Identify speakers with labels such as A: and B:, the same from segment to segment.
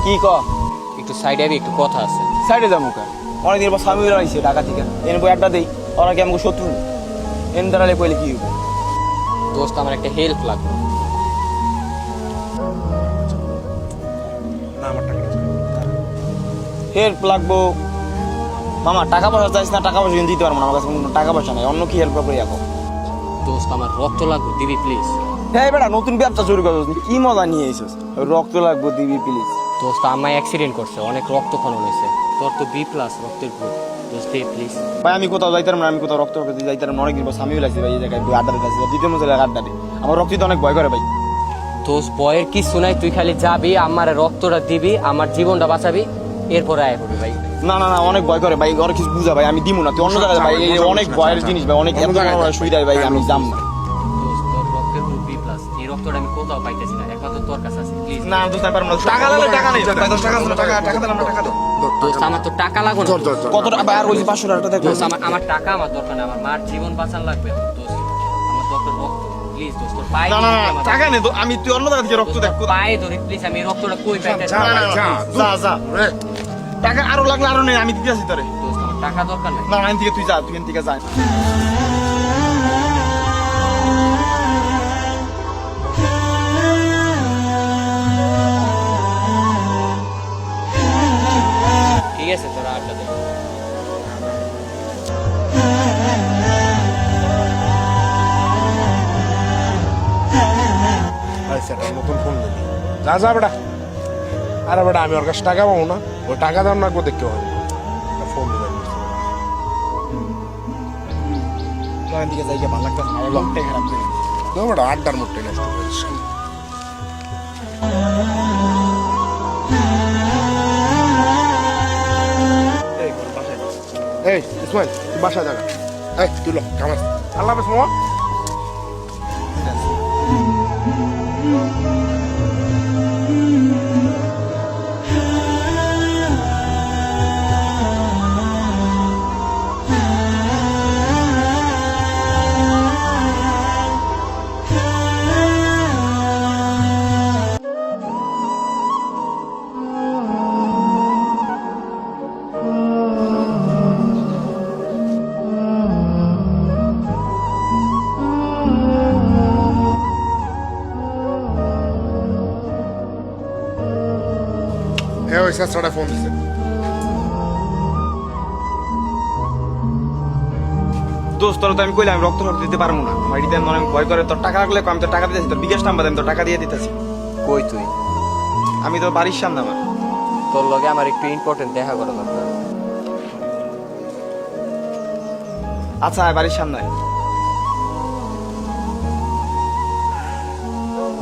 A: কি ক?
B: একটু সাইডে আবি, একটু কথা আছে।
A: সাইডে যাবো কা? অনেকদিন পর স্বামী আইছে ঢাকা থেকে, এনে বই আড্ডা দেই। ওরা কি আমাকে শত্রু? এনে দাঁড়ালে কইলে কি হইব?
B: দোস্ত আমার একটা হেল্প লাগবে।
A: হেল্প লাগবো মামা? টাকা পয়সা চাইছ না? টাকা পয়সা কিন্তু দিতে পারবো না, আমার কাছে কোনো টাকা পয়সা নাই। অন্য কি হেল্প করে রাখো?
B: দোস্ত আমার রক্ত লাগবে, দিবি প্লিজ?
A: হ্যাঁ বেটা, নতুন ব্যবসা শুরু করছিস, কি মজা নিয়ে আইছিস? রক্ত লাগবো, দিবি প্লিজ?
B: দোস্ত আমায় অ্যাক্সিডেন্ট করছে, অনেক রক্তক্ষরণ হয়েছে। তোর তো বি প্লাস রক্তের গ্রুপ, দোস্ত দে প্লিজ।
A: ভাই আমি কোথাও যাইতাম না, আমি কোথাও রক্ত রক্ত যাইতাম না। অনেক দিন পর স্বামীও লাগছে ভাই, এই জায়গায় আড্ডা দিতে দিতে মজা লাগে আড্ডা দিই। আমার রক্ত দিতে অনেক ভয় করে ভাই।
B: দোস্ত বয়ের কিছু নাই, তুই খালি যাবি, আমার রক্তটা দিবি, আমার জীবনটা বাঁচাবি, এরপরে আয় করবি ভাই।
A: না না না, অনেক ভয় করে ভাই, অনেক কিছু বুঝা ভাই, আমি দিমু না। তুই অন্য জায়গায় ভাই, এই অনেক ভয়ের জিনিস ভাই, অনেক সুবিধা ভাই, আমি যাম না।
B: দোস্ত তোর রক্তের গ্রুপ বি প্লাস, এই রক্তটা আমি কোথাও পাইতেছি না, একমাত্র তোর কাছে আছে, প্লিজ।
A: না দোস্ত আমি পারবো না। টাকা লাগলে টাকা নেই, টাকা দিলাম না, টাকা দাও।
B: দোস্ত আমার তো টাকা লাগবে না।
A: কত টাকা? আর ওই 500 টাকা দেখো।
B: দোস্ত আমার টাকা আমার দরকার নেই, আমার মার জীবন বাঁচান লাগবে দোস্ত, আমার দরকার রক্ত, প্লিজ দোস্ত। তোর পায়ে
A: না না
B: ধরি
A: না,
B: আমার।
A: টাকা নেই তো, আমি তুই অন্য জায়গা থেকে রক্ত দেখ।
B: দোস্ত, পায়ে ধরি প্লিজ, আমি এই রক্তটা কই পাইতেছি?
A: যা যা, টাকা আরো লাগলে আরো নেই, আমি দিতে আসি তোরে।
B: দোস্ত আমার টাকা দরকার নাই।
A: না না, এখান থেকে তুই যা, তুই এখান থেকে যা।
B: ঠিক আছে, তোরা আড্ডা দে।
C: নতুন ফোন দিবি, যা যা বেটা। আরে বেটা, আমি ওর কাছে টাকা পাবো না, ওই টাকা দাম রাখবো দেখতে হবে। ফোন দিবে
A: এখান থেকে যাই, ভালো লাগতেছে না, লকটাই খারাপ করে দিয়েছে।
C: বেটা, আড্ডার মোটে নষ্ট করেছিস। এই ইসমাইল, তুই বাসায় জায়গা, এই তুই লো কামাস। আল্লাহ হাফেজ মামা। ওই স্যারটা ফোন দিছে।
A: দোস্ত তোর তো আমি কইলাম রক্ত রক্ত দিতে পারবো না, আমার এটাতে অনেক ভয় করে। তোর টাকা রাখলে আমি তো টাকা দিতেছি, তোর বিকাশ নাম্বার আমি তোর টাকা দিয়ে দিতেছি।
B: কই তুই?
A: আমি তোর বাড়ির সামনে আমার।
B: তোর লগে আমার একটু ইম্পর্টেন্ট দেখা করা দরকার।
A: আচ্ছা আয়, বাড়ির সামনে আয়।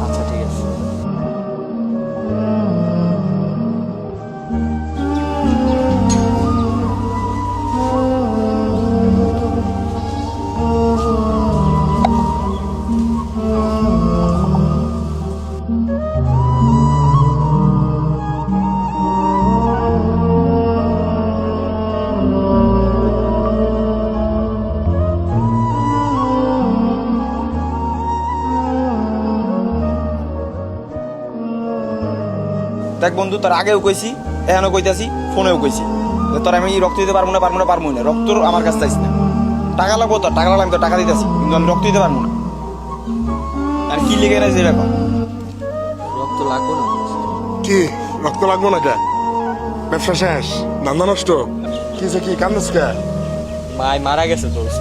B: আচ্ছা ঠিক আছে।
A: দেখ বন্ধু, তোর আগেও কইছি, এখনো কইতাছি, ফোনেও কইছি, তোর আমি রক্ত দিতে পারবো না, পারবো না। রক্ত আমার কাছে চাইছি না, টাকা লাগবো, তোর টাকা লাগলে আমি তোর টাকা দিতেছি, কিন্তু আমি রক্ত দিতে পারবো না। আর কি লেগে না যেরকম
B: রক্ত লাগবে না দোস্ত।
C: কি রক্ত লাগবো না কে? ব্যবসা শেষ, ধান্দা নষ্ট। কি যে কি কান্দস কে?
B: ভাই মারা গেছে দোস্ত।